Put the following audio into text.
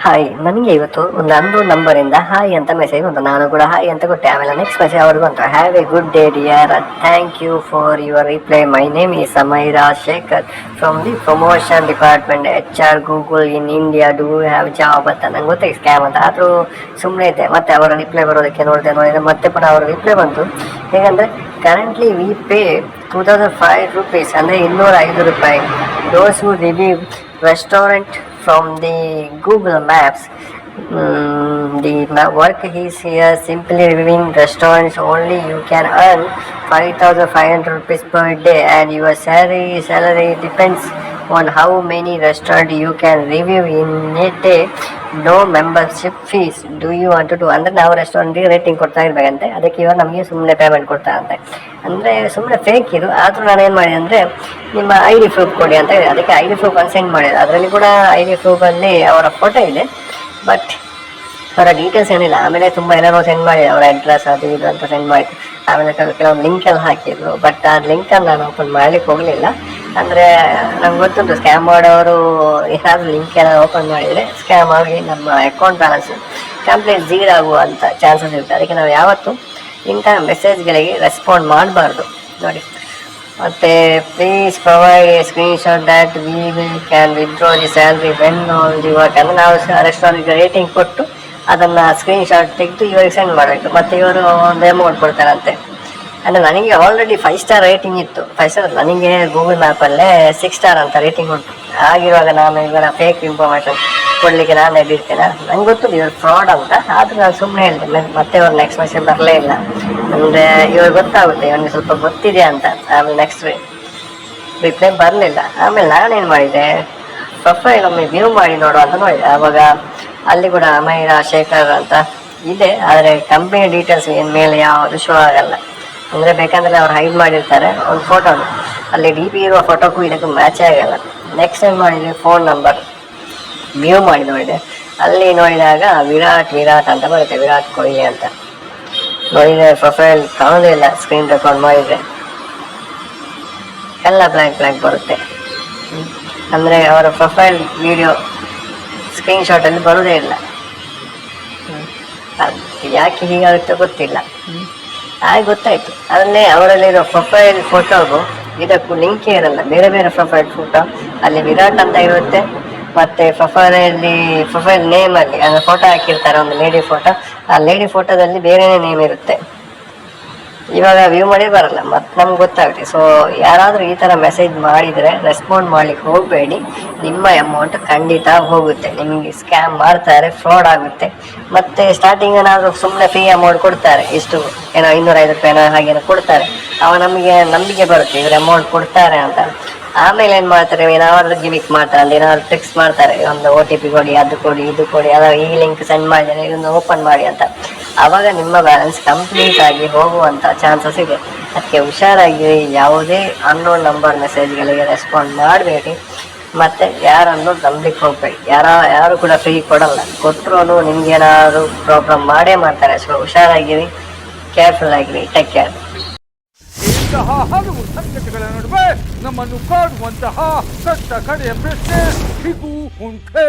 Hi, ನನಗೆ ಇವತ್ತು ಒಂದು ಅನ್ರೋನ್ ನಂಬರಿಂದ ಹಾಯ್ ಅಂತ ಮೆಸೇಜ್ ಬಂತು. ನಾನು ಕೂಡ ಹಾಯ್ ಅಂತ ಕೊಟ್ಟೆ. ಆಮೇಲೆ ನೆಕ್ಸ್ಟ್ ಮೆಸೇಜ್ ಅವ್ರಿಗೆ ಬಂತು, have a good day dear, thank you for your reply, my name is Samaira Shekhar from the promotion department HR Google in India, do have job ಅಂತ. ನಂಗೆ ಗೊತ್ತಾಗಿ ಸ್ಕ್ಯಾಮ್ ಅಂತ, ಆದರೂ ಸುಮ್ಮನೆ ಇದ್ದೆ. ಮತ್ತೆ ಅವರ ರಿಪ್ಲೈ ಬರೋದಕ್ಕೆ ನೋಡಿದೆ ಮತ್ತೆ ಪುನಃ ಅವರ ರಿಪ್ಲೈ ಬಂತು. ಹೇಗಂದರೆ, ಕರೆಂಟ್ಲಿ ವಿ ಪೇ 2005 rupees, ಅಂದರೆ 205 ರೂಪಾಯಿ. Those who review restaurant from the Google Maps. The work is here, simply reviewing restaurants only. You can earn 5,500 rupees per day, and your salary depends on how many restaurants you can review in a day. No membership fees. Do you want to do? ಅಂದರೆ ನಾವು ರೆಸ್ಟೋರೆಂಟಿಗೆ rating ಕೊಡ್ತಾ ಇರಬೇಕಂತೆ, ಅದಕ್ಕೆ ಇವಾಗ ನಮಗೆ ಸುಮ್ಮನೆ payment ಕೊಡ್ತಾರಂತೆ. ಅಂದರೆ ಸುಮ್ಮನೆ ಫೇಕ್ ಇದು. ಆದರೂ ನಾನು ಏನು ಮಾಡಿದೆ ಅಂದರೆ, ನಿಮ್ಮ ID ಪ್ರೂಫ್ ಕೊಡಿ ಅಂತ ಇದೆ. ಅದಕ್ಕೆ ID ಪ್ರೂಫ್ ಅಂತ ಸೆಂಡ್ ಮಾಡಿದೆ. ಅದರಲ್ಲಿ ಕೂಡ ID ಪ್ರೂಫಲ್ಲಿ ಅವರ ಫೋಟೋ ಇದೆ, ಬಟ್ ಅವರ ಡೀಟೇಲ್ಸ್ ಏನಿಲ್ಲ. ಆಮೇಲೆ ತುಂಬ ಏನಾದ್ರು ಸೆಂಡ್ ಮಾಡಿದೆ, ಅವರ ಅಡ್ರೆಸ್ ಅದು ಇದು ಅಂತ ಸೆಂಡ್ ಮಾಡಿದೆ. ಆಮೇಲೆ ಕೆಲವೊಂದು ಲಿಂಕ್ ಎಲ್ಲ ಹಾಕಿದ್ರು, ಬಟ್ ಆ ಲಿಂಕನ್ನು ನಾನು ಓಪನ್ ಮಾಡಲಿಕ್ಕೆ ಹೋಗಲಿಲ್ಲ. ಅಂದರೆ ನಂಗೆ ಗೊತ್ತುಂಟು, ಸ್ಕ್ಯಾಮ್ ಮಾಡೋರು ಏನಾದರೂ ಲಿಂಕ್ ಎಲ್ಲ ಓಪನ್ ಮಾಡಿದರೆ ಸ್ಕ್ಯಾಮ್ ಆಗಿ ನಮ್ಮ ಅಕೌಂಟ್ ಬ್ಯಾಲೆನ್ಸ್ ಕಂಪ್ಲೀಟ್ ಝೀರೋ ಆಗುವಂಥ ಚಾನ್ಸಸ್ ಇರುತ್ತೆ. ಅದಕ್ಕೆ ನಾವು ಯಾವತ್ತೂ ಇಂಥ ಮೆಸೇಜ್ಗಳಿಗೆ ರೆಸ್ಪಾಂಡ್ ಮಾಡಬಾರ್ದು ನೋಡಿ. ಮತ್ತು please provide A screenshot that we can withdraw the salary when on the work. ಅಂದರೆ ನಾವು ರೆಸ್ಟೋರೆಂಟ್ಗೆ ರೇಟಿಂಗ್ ಕೊಟ್ಟು ಅದನ್ನು ಸ್ಕ್ರೀನ್ಶಾಟ್ ತೆಗೆದು ಇವರಿಗೆ ಸೆಂಡ್ ಮಾಡಬೇಕು. ಮತ್ತು ಇವರು ಒಂದು ಅಮೌಂಟ್ ಕೊಡ್ತಾರಂತೆ. ಅಂದರೆ ನನಗೆ ಆಲ್ರೆಡಿ 5 ಸ್ಟಾರ್ ರೇಟಿಂಗ್ ಇತ್ತು. 5 ಸ್ಟಾರ್ ನನಗೆ ಗೂಗಲ್ ಮ್ಯಾಪಲ್ಲೇ 6 ಸ್ಟಾರ್ ಅಂತ ರೇಟಿಂಗ್ ಉಂಟು. ಆಗಿರುವಾಗ ನಾನು ಇವರ ಫೇಕ್ ಇನ್ಫಾರ್ಮೇಷನ್ ಕೊಡಲಿಕ್ಕೆ ನಾನು ಬಿಡ್ತೇನೆ. ನಂಗೆ ಗೊತ್ತು ಇವರು ಫ್ರಾಡ್ ಅಂತ, ಆದರೂ ನಾನು ಸುಮ್ಮನೆ ಹೇಳಿದೆ. ಮತ್ತೆ ಅವ್ರು ನೆಕ್ಸ್ಟ್ ಮೆಸೇಜ್ ಬರಲೇ ಇಲ್ಲ. ಅಂದರೆ ಇವಾಗ ಗೊತ್ತಾಗುತ್ತೆ ಇವನಿಗೆ ಸ್ವಲ್ಪ ಗೊತ್ತಿದೆ ಅಂತ. ಆಮೇಲೆ ನೆಕ್ಸ್ಟ್ ರಿಪ್ಲೈ ಬರಲಿಲ್ಲ. ಆಮೇಲೆ ನಾನೇನು ಮಾಡಿದೆ, ಪ್ರೊಫೈಲ್ ಒಮ್ಮೆ ವ್ಯೂ ಮಾಡಿ ನೋಡುವ ಅಂತ ನೋಡಿದೆ. ಆವಾಗ ಅಲ್ಲಿ ಕೂಡ ಸಮೈರಾ ಶೇಖರ್ ಅಂತ ಇದೆ, ಆದರೆ ಕಂಪನಿ ಡೀಟೇಲ್ಸ್ ಏನು ಮೇಲೆ ಯಾವುದು ಶೋ ಆಗಲ್ಲ. ಅಂದರೆ ಬೇಕಂದರೆ ಅವ್ರು ಹೈಡ್ ಮಾಡಿರ್ತಾರೆ ಒಂದು ಫೋಟೋ, ಅಲ್ಲಿ DP ಇರುವ ಫೋಟೋಕ್ಕೂ ಇದಕ್ಕೂ ಮ್ಯಾಚೇ ಆಗಲ್ಲ. ನೆಕ್ಸ್ಟ್ ಏನು ಮಾಡಿದೆ, ಫೋನ್ ನಂಬರ್ ವ್ಯೂ ಮಾಡಿ ನೋಡಿದೆ. ಅಲ್ಲಿ ನೋಡಿದಾಗ ವಿರಾಟ್ ಅಂತ ಬರುತ್ತೆ, ವಿರಾಟ್ ಕೊಹ್ಲಿ ಅಂತ ನೋಡಿದರೆ ಪ್ರೊಫೈಲ್ ಕಾಣೋದೇ ಇಲ್ಲ. ಸ್ಕ್ರೀನ್ ರೆಕಾರ್ಡ್ ಮಾಡಿದರೆ ಎಲ್ಲ ಬ್ಲ್ಯಾಂಕ್ ಬರುತ್ತೆ. ಅಂದರೆ ಅವರ ಪ್ರೊಫೈಲ್ ವಿಡಿಯೋ ಸ್ಕ್ರೀನ್ಶಾಟಲ್ಲಿ ಬರೋದೇ ಇಲ್ಲ. ಅದು ಯಾಕೆ ಹೀಗಾಗುತ್ತೆ ಗೊತ್ತಿಲ್ಲ. ಹಾಗೆ ಗೊತ್ತಾಯಿತು, ಅದನ್ನೇ ಅವರಲ್ಲಿರೋ ಪ್ರೊಫೈಲ್ ಫೋಟೋಗೂ ಇದಕ್ಕೂ ಲಿಂಕೇ ಇರಲ್ಲ. ಬೇರೆ ಪ್ರೊಫೈಲ್ ಫೋಟೋ ಅಲ್ಲಿ ವಿರಾಟ್ ಅಂತ ಇರುತ್ತೆ, ಮತ್ತು ಪ್ರೊಫೈಲ್ ನೇಮಲ್ಲಿ ಅಂದರೆ ಫೋಟೋ ಹಾಕಿರ್ತಾರೆ, ಒಂದು ಲೇಡಿ ಫೋಟೋ. ಆ ಲೇಡಿ ಫೋಟೋದಲ್ಲಿ ಬೇರೆಯೇ ನೇಮ್ ಇರುತ್ತೆ. ಇವಾಗ ವ್ಯೂ ಮಾಡಿ ಬರಲ್ಲ, ಮತ್ತು ನಮ್ಗೆ ಗೊತ್ತಾಗುತ್ತೆ. ಸೊ ಯಾರಾದರೂ ಈ ಥರ ಮೆಸೇಜ್ ಮಾಡಿದರೆ ರೆಸ್ಪಾಂಡ್ ಮಾಡಲಿಕ್ಕೆ ಹೋಗಬೇಡಿ. ನಿಮ್ಮ ಅಮೌಂಟ್ ಖಂಡಿತ ಹೋಗುತ್ತೆ. ನಿಮಗೆ ಸ್ಕ್ಯಾಮ್ ಮಾಡ್ತಾರೆ, ಫ್ರಾಡ್ ಆಗುತ್ತೆ. ಮತ್ತು ಸ್ಟಾರ್ಟಿಂಗ್ ಏನಾದರೂ ಸುಮ್ಮನೆ ಫ್ರೀ ಅಮೌಂಟ್ ಕೊಡ್ತಾರೆ, ಇಷ್ಟು ಏನೋ 205 ರೂಪಾಯಿನೋ ಹಾಗೇನೋ ಕೊಡ್ತಾರೆ. ಅವ ನಮಗೆ ನಂಬಿಕೆ ಬರುತ್ತೆ ಇವರು ಅಮೌಂಟ್ ಕೊಡ್ತಾರೆ ಅಂತ. ಆಮೇಲೆ ಏನು ಮಾಡ್ತಾರೆ, ಏನಾದರೂ ಗಿಮಿಕ್ ಮಾಡ್ತಾರೆ, ಅಲ್ಲಿ ಏನಾದ್ರು ಟ್ರಿಕ್ಸ್ ಮಾಡ್ತಾರೆ. ಒಂದು OTP ಕೊಡಿ, ಅದು ಕೊಡಿ, ಇದು ಕೊಡಿ, ಅಲ್ಲ ಈ ಲಿಂಕ್ ಸೆಂಡ್ ಮಾಡಿದರೆ ಇದನ್ನು ಓಪನ್ ಮಾಡಿ ಅಂತ. ಆವಾಗ ನಿಮ್ಮ ಬ್ಯಾಲೆನ್ಸ್ ಕಂಪ್ಲೀಟ್ ಆಗಿ ಹೋಗುವಂಥ ಚಾನ್ಸಸ್ ಇದೆ. ಅದಕ್ಕೆ ಹುಷಾರಾಗಿ ಯಾವುದೇ ಅನ್ನೋನ್ ನಂಬರ್ ಮೆಸೇಜ್ಗಳಿಗೆ ರೆಸ್ಪಾಂಡ್ ಮಾಡಬೇಡಿ. ಮತ್ತು ಯಾರನ್ನು ನಂಬಲಿಕ್ಕೆ ಹೋಗಬೇಡಿ. ಯಾರು ಕೂಡ ಫ್ರೀ ಕೊಡಲ್ಲ. ಕೊಟ್ಟರು ನಿಮ್ಗೇನಾದ್ರು ಪ್ರಾಬ್ಲಮ್ ಮಾಡೇ ಮಾಡ್ತಾರೆ. ಸೊ ಹುಷಾರಾಗಿರಿ, ಕೇರ್ಫುಲ್ ಆಗಿರಿ, ಟೇಕ್ ಕೇರ್. ಇಂತಹ ಹಲವು ಸಂಗತಿಗಳ ನಡುವೆ ನಮ್ಮನ್ನು ಕಾಡುವಂತಹ ಕಟ್ಟ ಕಡೆಯ ಪ್ರಶ್ನೆ ಇದು ಉಂಟೆ.